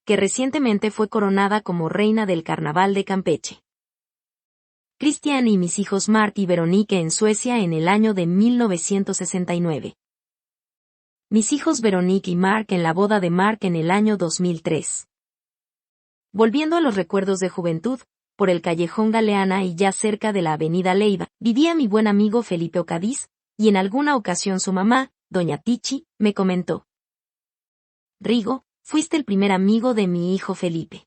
que recientemente fue coronada como reina del Carnaval de Campeche. Cristian y mis hijos Mark y Veronique en Suecia en el año de 1969. Mis hijos Veronique y Mark en la boda de Mark en el año 2003. Volviendo a los recuerdos de juventud, por el callejón Galeana y ya cerca de la avenida Leiva, vivía mi buen amigo Felipe Ocadiz, y en alguna ocasión su mamá, doña Tichi, me comentó: Rigo, fuiste el primer amigo de mi hijo Felipe.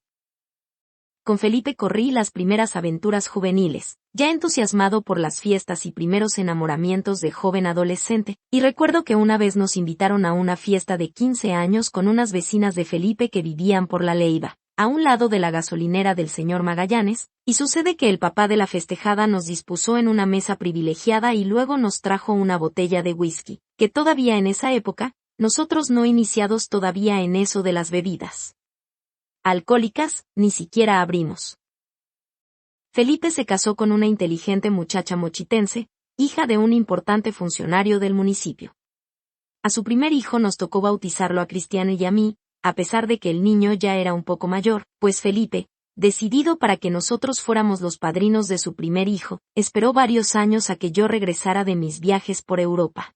Con Felipe corrí las primeras aventuras juveniles, ya entusiasmado por las fiestas y primeros enamoramientos de joven adolescente, y recuerdo que una vez nos invitaron a una fiesta de 15 años con unas vecinas de Felipe que vivían por la Leiva, a un lado de la gasolinera del señor Magallanes, y sucede que el papá de la festejada nos dispuso en una mesa privilegiada y luego nos trajo una botella de whisky, que todavía en esa época, nosotros no iniciados todavía en eso de las bebidas alcohólicas, ni siquiera abrimos. Felipe se casó con una inteligente muchacha mochitense, hija de un importante funcionario del municipio. A su primer hijo nos tocó bautizarlo a Cristiano y a mí, a pesar de que el niño ya era un poco mayor, pues Felipe, decidido para que nosotros fuéramos los padrinos de su primer hijo, esperó varios años a que yo regresara de mis viajes por Europa.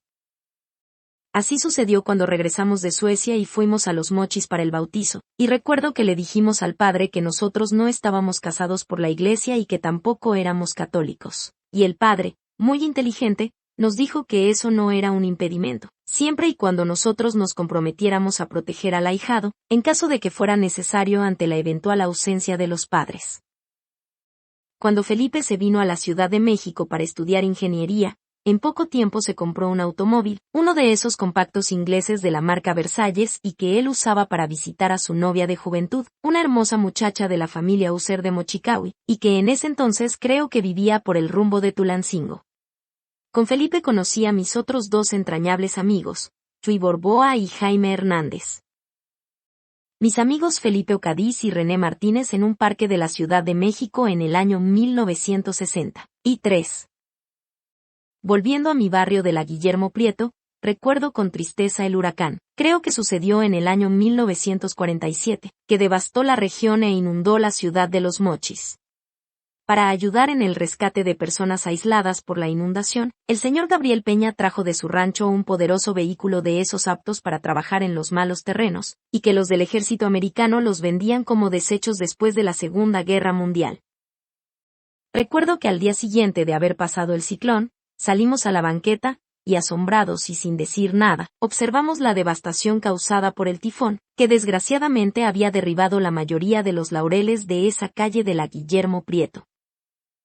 Así sucedió cuando regresamos de Suecia y fuimos a Los Mochis para el bautizo, y recuerdo que le dijimos al padre que nosotros no estábamos casados por la iglesia y que tampoco éramos católicos. Y el padre, muy inteligente, nos dijo que eso no era un impedimento, siempre y cuando nosotros nos comprometiéramos a proteger al ahijado, en caso de que fuera necesario ante la eventual ausencia de los padres. Cuando Felipe se vino a la Ciudad de México para estudiar ingeniería, en poco tiempo se compró un automóvil, uno de esos compactos ingleses de la marca Versalles y que él usaba para visitar a su novia de juventud, una hermosa muchacha de la familia User de Mochicawi, y que en ese entonces creo que vivía por el rumbo de Tulancingo. Con Felipe conocí a mis otros dos entrañables amigos, Chuy Borboa y Jaime Hernández. Mis amigos Felipe Ocadiz y René Martínez en un parque de la Ciudad de México en el año 1963. Volviendo a mi barrio de la Guillermo Prieto, recuerdo con tristeza el huracán, creo que sucedió en el año 1947, que devastó la región e inundó la ciudad de Los Mochis. Para ayudar en el rescate de personas aisladas por la inundación, el señor Gabriel Peña trajo de su rancho un poderoso vehículo de esos aptos para trabajar en los malos terrenos, y que los del ejército americano los vendían como desechos después de la Segunda Guerra Mundial. Recuerdo que al día siguiente de haber pasado el ciclón, salimos a la banqueta, y asombrados y sin decir nada, observamos la devastación causada por el tifón, que desgraciadamente había derribado la mayoría de los laureles de esa calle de la Guillermo Prieto.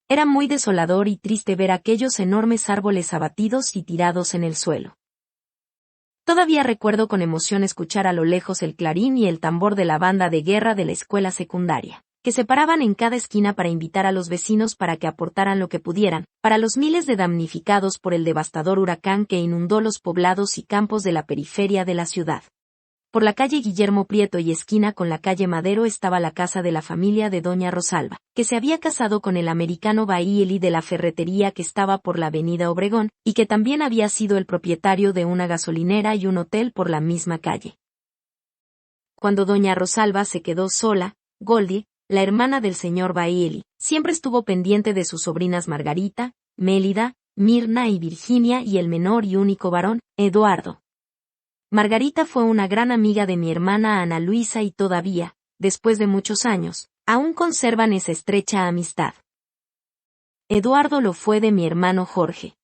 Era muy desolador y triste ver aquellos enormes árboles abatidos y tirados en el suelo. Todavía recuerdo con emoción escuchar a lo lejos el clarín y el tambor de la banda de guerra de la escuela secundaria, que se paraban en cada esquina para invitar a los vecinos para que aportaran lo que pudieran, para los miles de damnificados por el devastador huracán que inundó los poblados y campos de la periferia de la ciudad. Por la calle Guillermo Prieto y esquina con la calle Madero estaba la casa de la familia de doña Rosalba, que se había casado con el americano Bailey de la ferretería que estaba por la avenida Obregón, y que también había sido el propietario de una gasolinera y un hotel por la misma calle. Cuando doña Rosalba se quedó sola, Goldie, la hermana del señor Bailey, siempre estuvo pendiente de sus sobrinas Margarita, Mélida, Mirna y Virginia y el menor y único varón, Eduardo. Margarita fue una gran amiga de mi hermana Ana Luisa y todavía, después de muchos años, aún conservan esa estrecha amistad. Eduardo lo fue de mi hermano Jorge.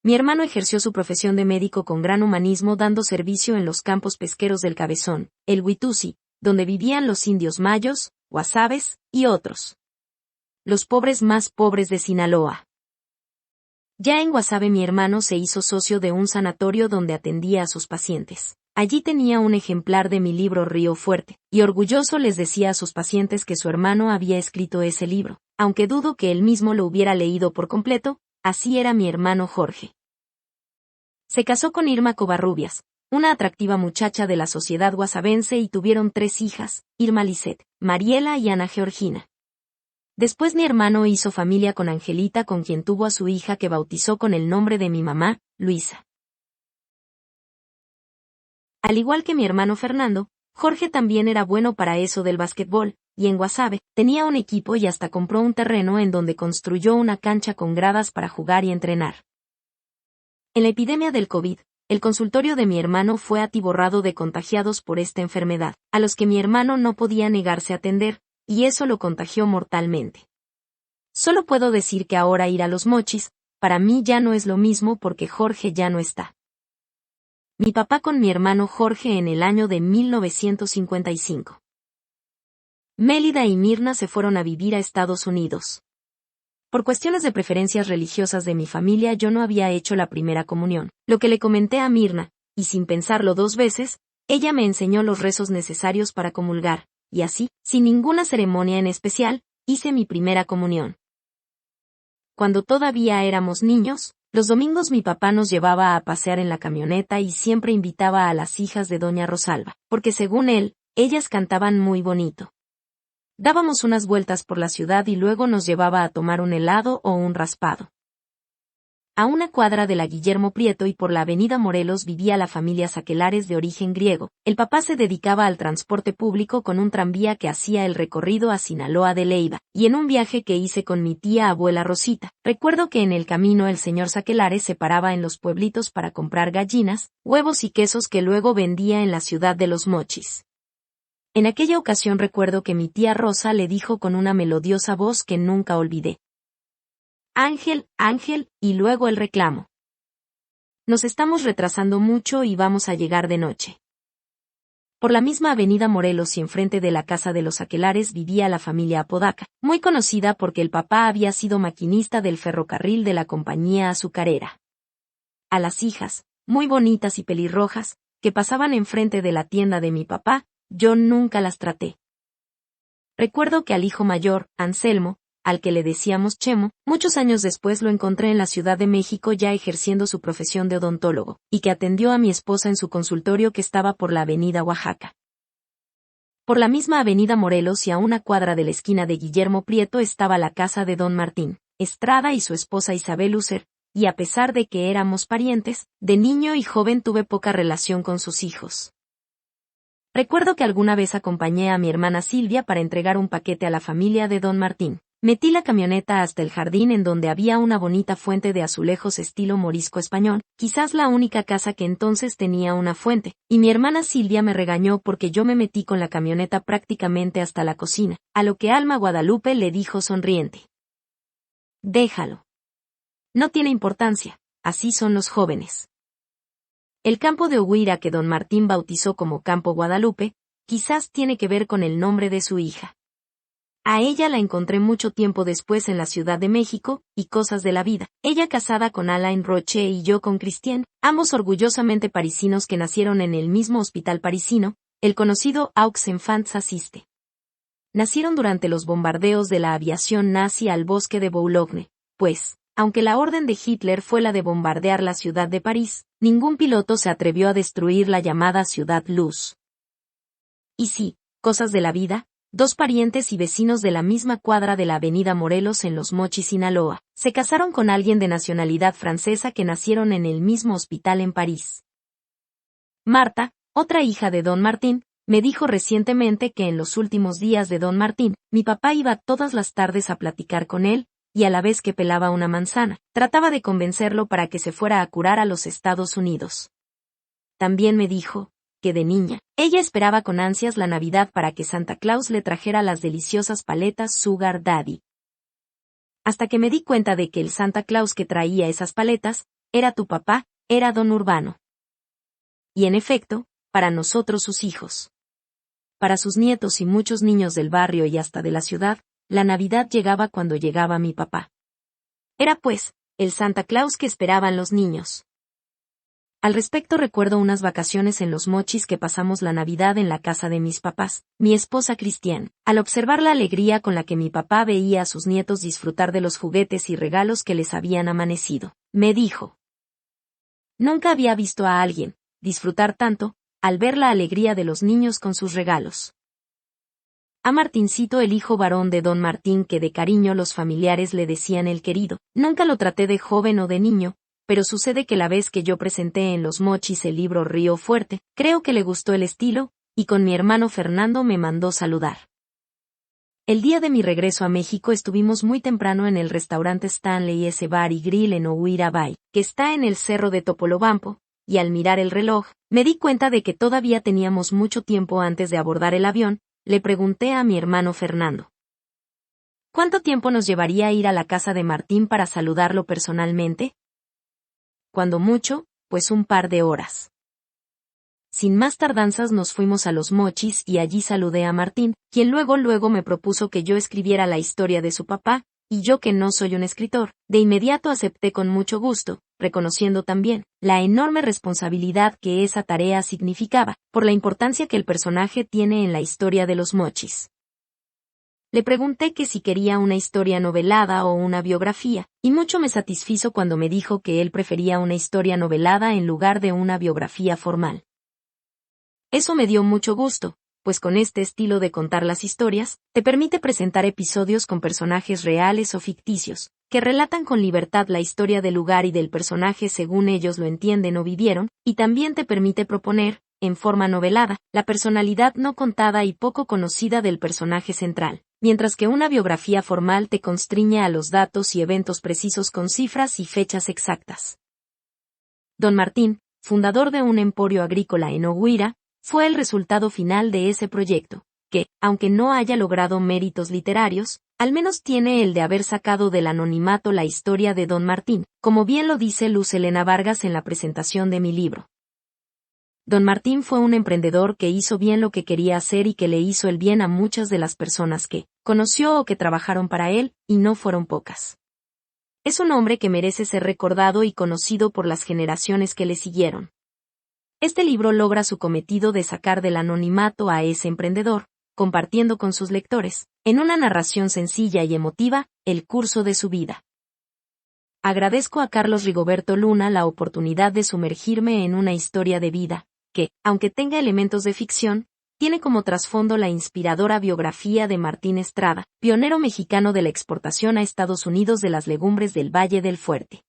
Mi hermano ejerció su profesión de médico con gran humanismo dando servicio en los campos pesqueros del Cabezón, el Huitusi, donde vivían los indios mayos, guasabes, y otros. Los pobres más pobres de Sinaloa. Ya en Guasave mi hermano se hizo socio de un sanatorio donde atendía a sus pacientes. Allí tenía un ejemplar de mi libro Río Fuerte, y orgulloso les decía a sus pacientes que su hermano había escrito ese libro, aunque dudo que él mismo lo hubiera leído por completo, así era mi hermano Jorge. Se casó con Irma Covarrubias, una atractiva muchacha de la sociedad guasavense y tuvieron 3 hijas, Irma Lisette, Mariela y Ana Georgina. Después mi hermano hizo familia con Angelita con quien tuvo a su hija que bautizó con el nombre de mi mamá, Luisa. Al igual que mi hermano Fernando, Jorge también era bueno para eso del básquetbol, y en Guasave tenía un equipo y hasta compró un terreno en donde construyó una cancha con gradas para jugar y entrenar. En la epidemia del COVID, el consultorio de mi hermano fue atiborrado de contagiados por esta enfermedad, a los que mi hermano no podía negarse a atender, y eso lo contagió mortalmente. Solo puedo decir que ahora ir a Los Mochis, para mí ya no es lo mismo porque Jorge ya no está. Mi papá con mi hermano Jorge en el año de 1955. Mélida y Mirna se fueron a vivir a Estados Unidos. Por cuestiones de preferencias religiosas de mi familia yo no había hecho la primera comunión, lo que le comenté a Mirna, y sin pensarlo 2 veces, ella me enseñó los rezos necesarios para comulgar, y así, sin ninguna ceremonia en especial, hice mi primera comunión. Cuando todavía éramos niños, los domingos mi papá nos llevaba a pasear en la camioneta y siempre invitaba a las hijas de doña Rosalba, porque según él, ellas cantaban muy bonito. Dábamos unas vueltas por la ciudad y luego nos llevaba a tomar un helado o un raspado. A una cuadra de la Guillermo Prieto y por la avenida Morelos vivía la familia Saquelares de origen griego. El papá se dedicaba al transporte público con un tranvía que hacía el recorrido a Sinaloa de Leiva, y en un viaje que hice con mi tía abuela Rosita, recuerdo que en el camino el señor Saquelares se paraba en los pueblitos para comprar gallinas, huevos y quesos que luego vendía en la ciudad de Los Mochis. En aquella ocasión recuerdo que mi tía Rosa le dijo con una melodiosa voz que nunca olvidé: Ángel, Ángel, y luego el reclamo. Nos estamos retrasando mucho y vamos a llegar de noche. Por la misma avenida Morelos y enfrente de la casa de los Aquelares vivía la familia Apodaca, muy conocida porque el papá había sido maquinista del ferrocarril de la compañía azucarera. A las hijas, muy bonitas y pelirrojas, que pasaban enfrente de la tienda de mi papá, yo nunca las traté. Recuerdo que al hijo mayor, Anselmo, al que le decíamos Chemo, muchos años después lo encontré en la Ciudad de México ya ejerciendo su profesión de odontólogo, y que atendió a mi esposa en su consultorio que estaba por la avenida Oaxaca. Por la misma avenida Morelos y a una cuadra de la esquina de Guillermo Prieto estaba la casa de don Martín Estrada y su esposa Isabel User, y a pesar de que éramos parientes, de niño y joven tuve poca relación con sus hijos. Recuerdo que alguna vez acompañé a mi hermana Silvia para entregar un paquete a la familia de don Martín. Metí la camioneta hasta el jardín en donde había una bonita fuente de azulejos estilo morisco español, quizás la única casa que entonces tenía una fuente, y mi hermana Silvia me regañó porque yo me metí con la camioneta prácticamente hasta la cocina, a lo que Alma Guadalupe le dijo sonriente: déjalo. No tiene importancia, así son los jóvenes. El campo de Oguira que don Martín bautizó como Campo Guadalupe, quizás tiene que ver con el nombre de su hija. A ella la encontré mucho tiempo después en la Ciudad de México, y cosas de la vida. Ella casada con Alain Roche y yo con Christian, ambos orgullosamente parisinos que nacieron en el mismo hospital parisino, el conocido Aux Enfants Assiste. Nacieron durante los bombardeos de la aviación nazi al bosque de Boulogne, pues, aunque la orden de Hitler fue la de bombardear la ciudad de París, ningún piloto se atrevió a destruir la llamada Ciudad Luz. Y sí, cosas de la vida. 2 parientes y vecinos de la misma cuadra de la avenida Morelos en Los Mochis, Sinaloa, se casaron con alguien de nacionalidad francesa que nacieron en el mismo hospital en París. Marta, otra hija de don Martín, me dijo recientemente que en los últimos días de don Martín, mi papá iba todas las tardes a platicar con él, y a la vez que pelaba una manzana, trataba de convencerlo para que se fuera a curar a los Estados Unidos. También me dijo que de niña, ella esperaba con ansias la Navidad para que Santa Claus le trajera las deliciosas paletas Sugar Daddy. Hasta que me di cuenta de que el Santa Claus que traía esas paletas, era tu papá, era don Urbano. Y en efecto, para nosotros sus hijos. Para sus nietos y muchos niños del barrio y hasta de la ciudad, la Navidad llegaba cuando llegaba mi papá. Era pues, el Santa Claus que esperaban los niños. Al respecto recuerdo unas vacaciones en Los Mochis que pasamos la Navidad en la casa de mis papás, mi esposa Cristian, al observar la alegría con la que mi papá veía a sus nietos disfrutar de los juguetes y regalos que les habían amanecido, me dijo: nunca había visto a alguien disfrutar tanto, al ver la alegría de los niños con sus regalos. A Martincito, el hijo varón de don Martín, que de cariño los familiares le decían el querido, nunca lo traté de joven o de niño, pero sucede que la vez que yo presenté en Los Mochis el libro Río Fuerte, creo que le gustó el estilo, y con mi hermano Fernando me mandó saludar. El día de mi regreso a México estuvimos muy temprano en el restaurante Stanley S. Bar y Grill en Ohuira Bay, que está en el cerro de Topolobampo, y al mirar el reloj, me di cuenta de que todavía teníamos mucho tiempo antes de abordar el avión. Le pregunté a mi hermano Fernando: ¿cuánto tiempo nos llevaría a ir a la casa de Martín para saludarlo personalmente? Cuando mucho, pues un par de horas. Sin más tardanzas nos fuimos a Los Mochis y allí saludé a Martín, quien luego me propuso que yo escribiera la historia de su papá, y yo, que no soy un escritor, de inmediato acepté con mucho gusto, reconociendo también la enorme responsabilidad que esa tarea significaba, por la importancia que el personaje tiene en la historia de Los Mochis. Le pregunté que si quería una historia novelada o una biografía, y mucho me satisfizo cuando me dijo que él prefería una historia novelada en lugar de una biografía formal. Eso me dio mucho gusto, pues con este estilo de contar las historias, te permite presentar episodios con personajes reales o ficticios, que relatan con libertad la historia del lugar y del personaje según ellos lo entienden o vivieron, y también te permite proponer, en forma novelada, la personalidad no contada y poco conocida del personaje central, mientras que una biografía formal te constriñe a los datos y eventos precisos con cifras y fechas exactas. Don Martín, fundador de un emporio agrícola en Ohuira, fue el resultado final de ese proyecto, que, aunque no haya logrado méritos literarios, al menos tiene el de haber sacado del anonimato la historia de Don Martín, como bien lo dice Luz Helena Vargas en la presentación de mi libro. Don Martín fue un emprendedor que hizo bien lo que quería hacer y que le hizo el bien a muchas de las personas que conoció o que trabajaron para él, y no fueron pocas. Es un hombre que merece ser recordado y conocido por las generaciones que le siguieron. Este libro logra su cometido de sacar del anonimato a ese emprendedor, compartiendo con sus lectores, en una narración sencilla y emotiva, el curso de su vida. Agradezco a Carlos Rigoberto Luna la oportunidad de sumergirme en una historia de vida, que, aunque tenga elementos de ficción, tiene como trasfondo la inspiradora biografía de Martín Estrada, pionero mexicano de la exportación a Estados Unidos de las legumbres del Valle del Fuerte.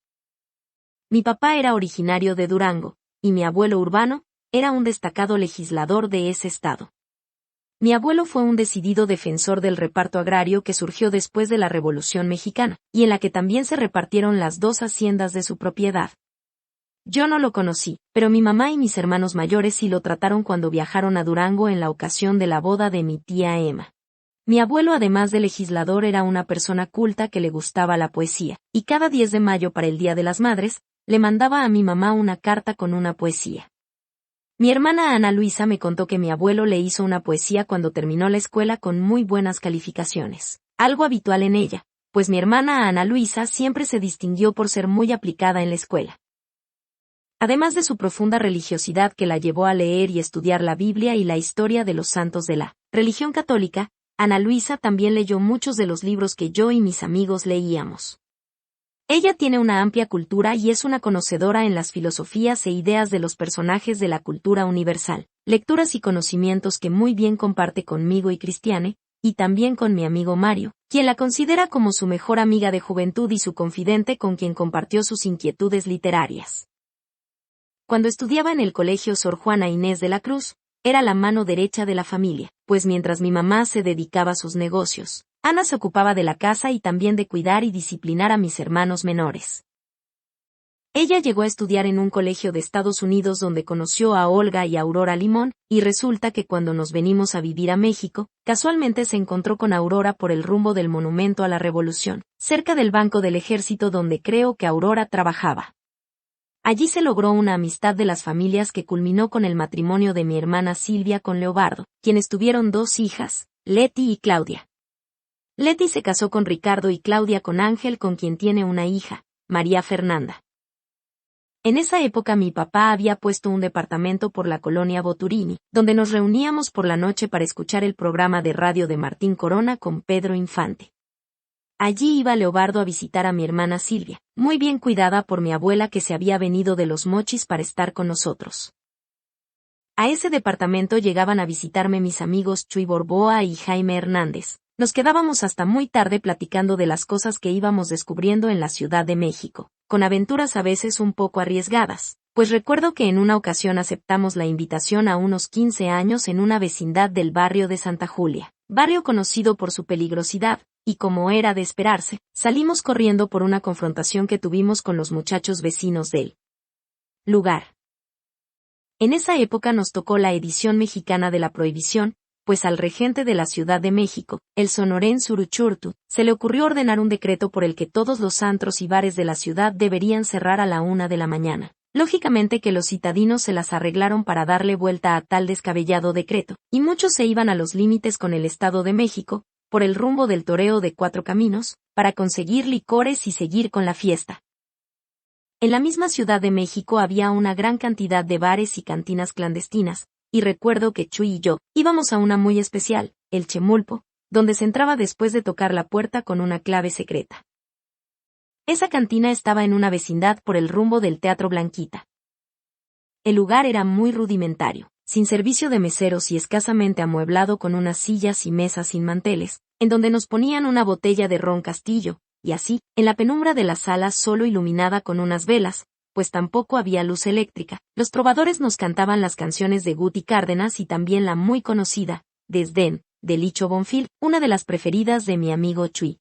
Mi papá era originario de Durango, y mi abuelo Urbano era un destacado legislador de ese estado. Mi abuelo fue un decidido defensor del reparto agrario que surgió después de la Revolución Mexicana, y en la que también se repartieron las 2 haciendas de su propiedad. Yo no lo conocí, pero mi mamá y mis hermanos mayores sí lo trataron cuando viajaron a Durango en la ocasión de la boda de mi tía Emma. Mi abuelo, además de legislador, era una persona culta que le gustaba la poesía, y cada 10 de mayo para el Día de las Madres, le mandaba a mi mamá una carta con una poesía. Mi hermana Ana Luisa me contó que mi abuelo le hizo una poesía cuando terminó la escuela con muy buenas calificaciones, algo habitual en ella, pues mi hermana Ana Luisa siempre se distinguió por ser muy aplicada en la escuela. Además de su profunda religiosidad que la llevó a leer y estudiar la Biblia y la historia de los santos de la religión católica, Ana Luisa también leyó muchos de los libros que yo y mis amigos leíamos. Ella tiene una amplia cultura y es una conocedora en las filosofías e ideas de los personajes de la cultura universal, lecturas y conocimientos que muy bien comparte conmigo y Cristiane, y también con mi amigo Mario, quien la considera como su mejor amiga de juventud y su confidente con quien compartió sus inquietudes literarias. Cuando estudiaba en el colegio Sor Juana Inés de la Cruz, era la mano derecha de la familia, pues mientras mi mamá se dedicaba a sus negocios, Ana se ocupaba de la casa y también de cuidar y disciplinar a mis hermanos menores. Ella llegó a estudiar en un colegio de Estados Unidos donde conoció a Olga y Aurora Limón, y resulta que cuando nos venimos a vivir a México, casualmente se encontró con Aurora por el rumbo del Monumento a la Revolución, cerca del Banco del Ejército donde creo que Aurora trabajaba. Allí se logró una amistad de las familias que culminó con el matrimonio de mi hermana Silvia con Leobardo, quienes tuvieron 2 hijas, Leti y Claudia. Leti se casó con Ricardo y Claudia con Ángel, con quien tiene una hija, María Fernanda. En esa época mi papá había puesto un departamento por la colonia Boturini, donde nos reuníamos por la noche para escuchar el programa de radio de Martín Corona con Pedro Infante. Allí iba Leobardo a visitar a mi hermana Silvia, muy bien cuidada por mi abuela que se había venido de Los Mochis para estar con nosotros. A ese departamento llegaban a visitarme mis amigos Chuy Borboa y Jaime Hernández. Nos quedábamos hasta muy tarde platicando de las cosas que íbamos descubriendo en la Ciudad de México, con aventuras a veces un poco arriesgadas, pues recuerdo que en una ocasión aceptamos la invitación a unos 15 años en una vecindad del barrio de Santa Julia, barrio conocido por su peligrosidad, y como era de esperarse, salimos corriendo por una confrontación que tuvimos con los muchachos vecinos del lugar. En esa época nos tocó la edición mexicana de la Prohibición, pues al regente de la Ciudad de México, el sonorense Uruchurtu, se le ocurrió ordenar un decreto por el que todos los antros y bares de la ciudad deberían cerrar a la 1 de la mañana. Lógicamente que los citadinos se las arreglaron para darle vuelta a tal descabellado decreto, y muchos se iban a los límites con el Estado de México, por el rumbo del toreo de Cuatro Caminos, para conseguir licores y seguir con la fiesta. En la misma Ciudad de México había una gran cantidad de bares y cantinas clandestinas, y recuerdo que Chuy y yo íbamos a una muy especial, el Chemulpo, donde se entraba después de tocar la puerta con una clave secreta. Esa cantina estaba en una vecindad por el rumbo del Teatro Blanquita. El lugar era muy rudimentario, sin servicio de meseros y escasamente amueblado con unas sillas y mesas sin manteles, en donde nos ponían una botella de ron Castillo, y así, en la penumbra de la sala solo iluminada con unas velas, pues tampoco había luz eléctrica, los trovadores nos cantaban las canciones de Guti Cárdenas y también la muy conocida, Desdén, de Licho Bonfil, una de las preferidas de mi amigo Chuy.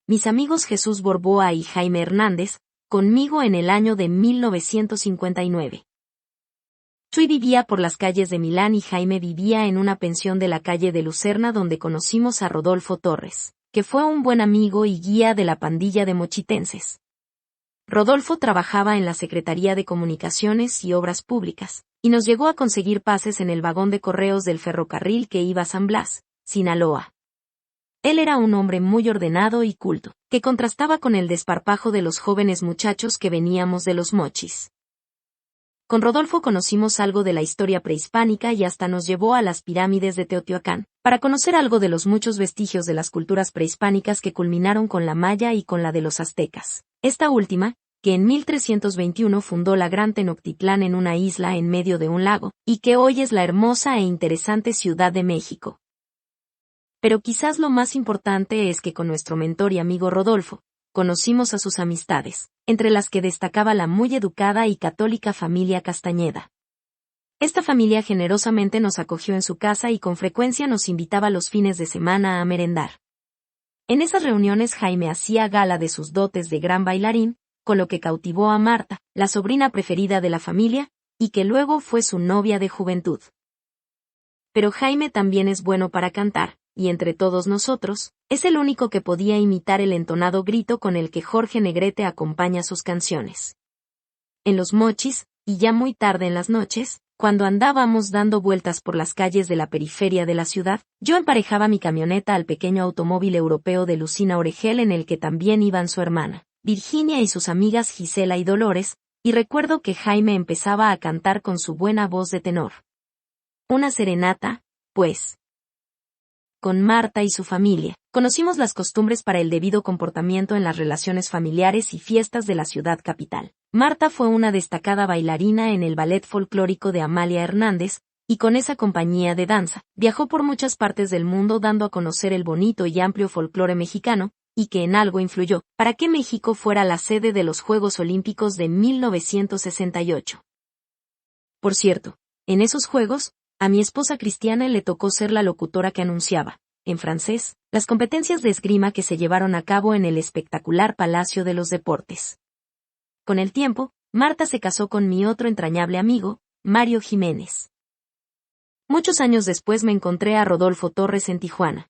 Mis amigos Jesús Borboa y Jaime Hernández, conmigo en el año de 1959. Chuy vivía por las calles de Milán y Jaime vivía en una pensión de la calle de Lucerna donde conocimos a Rodolfo Torres, que fue un buen amigo y guía de la pandilla de mochitenses. Rodolfo trabajaba en la Secretaría de Comunicaciones y Obras Públicas, y nos llegó a conseguir pases en el vagón de correos del ferrocarril que iba a San Blas, Sinaloa. Él era un hombre muy ordenado y culto, que contrastaba con el desparpajo de los jóvenes muchachos que veníamos de los mochis. Con Rodolfo conocimos algo de la historia prehispánica y hasta nos llevó a las pirámides de Teotihuacán, para conocer algo de los muchos vestigios de las culturas prehispánicas que culminaron con la maya y con la de los aztecas. Esta última, que en 1321 fundó la Gran Tenochtitlán en una isla en medio de un lago, y que hoy es la hermosa e interesante Ciudad de México. Pero quizás lo más importante es que con nuestro mentor y amigo Rodolfo, conocimos a sus amistades, entre las que destacaba la muy educada y católica familia Castañeda. Esta familia generosamente nos acogió en su casa y con frecuencia nos invitaba los fines de semana a merendar. En esas reuniones Jaime hacía gala de sus dotes de gran bailarín, con lo que cautivó a Marta, la sobrina preferida de la familia, y que luego fue su novia de juventud. Pero Jaime también es bueno para cantar, y entre todos nosotros, es el único que podía imitar el entonado grito con el que Jorge Negrete acompaña sus canciones. En los mochis, y ya muy tarde en las noches, cuando andábamos dando vueltas por las calles de la periferia de la ciudad, yo emparejaba mi camioneta al pequeño automóvil europeo de Lucina Oregel en el que también iban su hermana, Virginia y sus amigas Gisela y Dolores, y recuerdo que Jaime empezaba a cantar con su buena voz de tenor. Una serenata, pues. Con Marta y su familia, conocimos las costumbres para el debido comportamiento en las relaciones familiares y fiestas de la ciudad capital. Marta fue una destacada bailarina en el ballet folclórico de Amalia Hernández, y con esa compañía de danza, viajó por muchas partes del mundo dando a conocer el bonito y amplio folclore mexicano, y que en algo influyó, para que México fuera la sede de los Juegos Olímpicos de 1968. Por cierto, en esos Juegos, a mi esposa Cristiana le tocó ser la locutora que anunciaba, en francés, las competencias de esgrima que se llevaron a cabo en el espectacular Palacio de los Deportes. Con el tiempo, Marta se casó con mi otro entrañable amigo, Mario Jiménez. Muchos años después me encontré a Rodolfo Torres en Tijuana.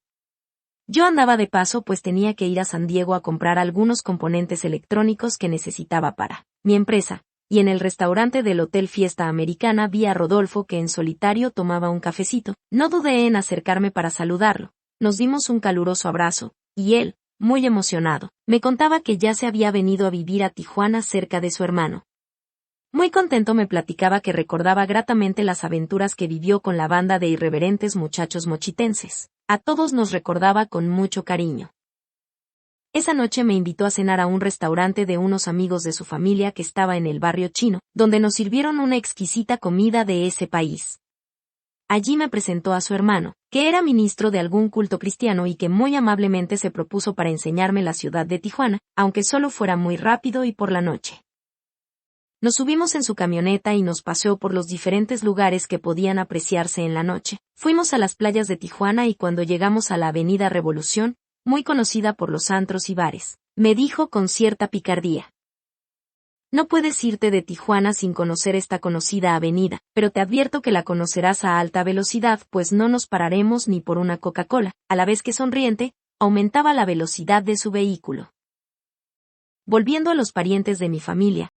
Yo andaba de paso pues tenía que ir a San Diego a comprar algunos componentes electrónicos que necesitaba para mi empresa, y en el restaurante del Hotel Fiesta Americana vi a Rodolfo que en solitario tomaba un cafecito. No dudé en acercarme para saludarlo. Nos dimos un caluroso abrazo, y él, muy emocionado, me contaba que ya se había venido a vivir a Tijuana cerca de su hermano. Muy contento me platicaba que recordaba gratamente las aventuras que vivió con la banda de irreverentes muchachos mochitenses. A todos nos recordaba con mucho cariño. Esa noche me invitó a cenar a un restaurante de unos amigos de su familia que estaba en el barrio chino, donde nos sirvieron una exquisita comida de ese país. Allí me presentó a su hermano, que era ministro de algún culto cristiano y que muy amablemente se propuso para enseñarme la ciudad de Tijuana, aunque solo fuera muy rápido y por la noche. Nos subimos en su camioneta y nos paseó por los diferentes lugares que podían apreciarse en la noche. Fuimos a las playas de Tijuana y cuando llegamos a la Avenida Revolución, muy conocida por los antros y bares, me dijo con cierta picardía: no puedes irte de Tijuana sin conocer esta conocida avenida, pero te advierto que la conocerás a alta velocidad, pues no nos pararemos ni por una Coca-Cola. A la vez que sonriente, aumentaba la velocidad de su vehículo. Volviendo a los parientes de mi familia,